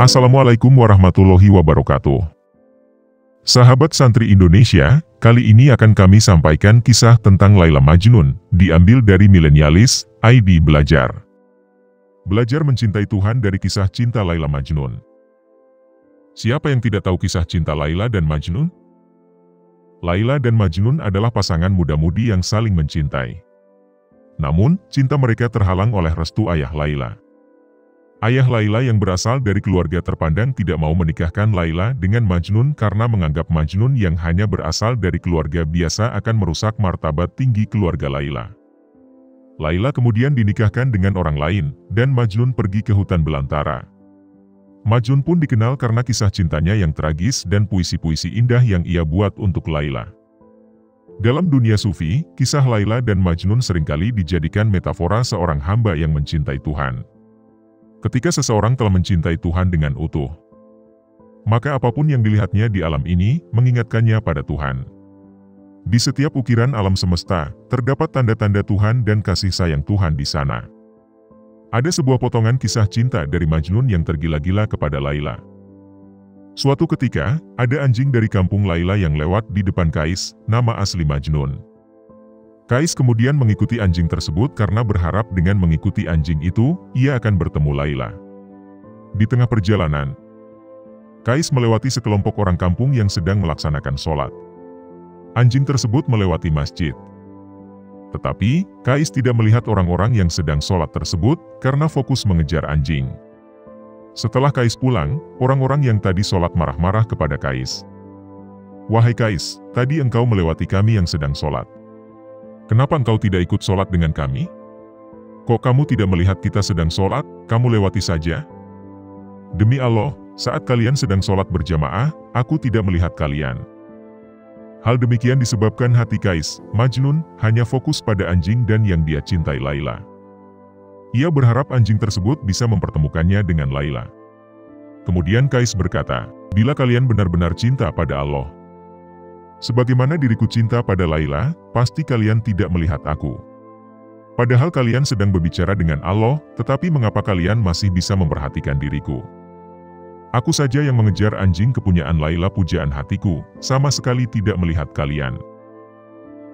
Assalamualaikum warahmatullahi wabarakatuh. Sahabat Santri Indonesia, kali ini akan kami sampaikan kisah tentang Laila Majnun, diambil dari Milenialis, ID Belajar. Belajar mencintai Tuhan dari kisah cinta Laila Majnun. Siapa yang tidak tahu kisah cinta Laila dan Majnun? Laila dan Majnun adalah pasangan muda-mudi yang saling mencintai. Namun, cinta mereka terhalang oleh restu ayah Laila. Ayah Laila yang berasal dari keluarga terpandang tidak mau menikahkan Laila dengan Majnun karena menganggap Majnun yang hanya berasal dari keluarga biasa akan merusak martabat tinggi keluarga Laila. Laila kemudian dinikahkan dengan orang lain, dan Majnun pergi ke hutan belantara. Majnun pun dikenal karena kisah cintanya yang tragis dan puisi-puisi indah yang ia buat untuk Laila. Dalam dunia sufi, kisah Laila dan Majnun seringkali dijadikan metafora seorang hamba yang mencintai Tuhan. Ketika seseorang telah mencintai Tuhan dengan utuh, maka apapun yang dilihatnya di alam ini mengingatkannya pada Tuhan. Di setiap ukiran alam semesta, terdapat tanda-tanda Tuhan dan kasih sayang Tuhan di sana. Ada sebuah potongan kisah cinta dari Majnun yang tergila-gila kepada Laila. Suatu ketika, ada anjing dari kampung Laila yang lewat di depan Kais, nama asli Majnun. Kais kemudian mengikuti anjing tersebut karena berharap dengan mengikuti anjing itu, ia akan bertemu Laila. Di tengah perjalanan, Kais melewati sekelompok orang kampung yang sedang melaksanakan sholat. Anjing tersebut melewati masjid. Tetapi, Kais tidak melihat orang-orang yang sedang sholat tersebut karena fokus mengejar anjing. Setelah Kais pulang, orang-orang yang tadi sholat marah-marah kepada Kais. "Wahai Kais, tadi engkau melewati kami yang sedang sholat. Kenapa engkau tidak ikut sholat dengan kami? Kok kamu tidak melihat kita sedang sholat, kamu lewati saja? Demi Allah, saat kalian sedang sholat berjamaah, aku tidak melihat kalian." Hal demikian disebabkan hati Kais, Majnun, hanya fokus pada anjing dan yang dia cintai Laila. Ia berharap anjing tersebut bisa mempertemukannya dengan Laila. Kemudian Kais berkata, "Bila kalian benar-benar cinta pada Allah, sebagaimana diriku cinta pada Laila, pasti kalian tidak melihat aku. Padahal kalian sedang berbicara dengan Allah, tetapi mengapa kalian masih bisa memperhatikan diriku? Aku saja yang mengejar anjing kepunyaan Laila pujaan hatiku, sama sekali tidak melihat kalian."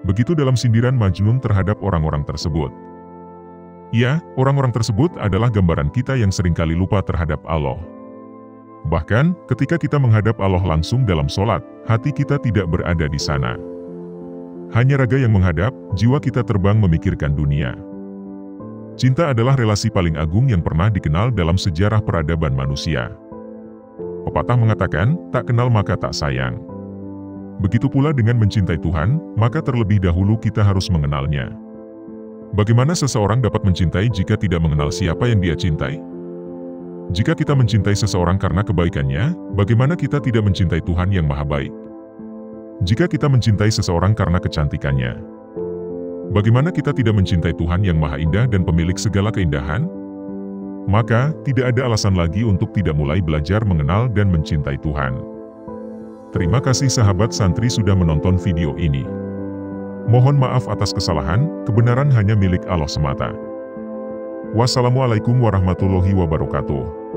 Begitu dalam sindiran Majnun terhadap orang-orang tersebut. Ya, orang-orang tersebut adalah gambaran kita yang seringkali lupa terhadap Allah. Bahkan, ketika kita menghadap Allah langsung dalam sholat, hati kita tidak berada di sana. Hanya raga yang menghadap, jiwa kita terbang memikirkan dunia. Cinta adalah relasi paling agung yang pernah dikenal dalam sejarah peradaban manusia. Pepatah mengatakan, tak kenal maka tak sayang. Begitu pula dengan mencintai Tuhan, maka terlebih dahulu kita harus mengenalnya. Bagaimana seseorang dapat mencintai jika tidak mengenal siapa yang dia cintai? Jika kita mencintai seseorang karena kebaikannya, bagaimana kita tidak mencintai Tuhan yang Maha Baik? Jika kita mencintai seseorang karena kecantikannya, bagaimana kita tidak mencintai Tuhan yang Maha Indah dan pemilik segala keindahan? Maka, tidak ada alasan lagi untuk tidak mulai belajar mengenal dan mencintai Tuhan. Terima kasih sahabat santri sudah menonton video ini. Mohon maaf atas kesalahan, kebenaran hanya milik Allah semata. Wassalamualaikum warahmatullahi wabarakatuh.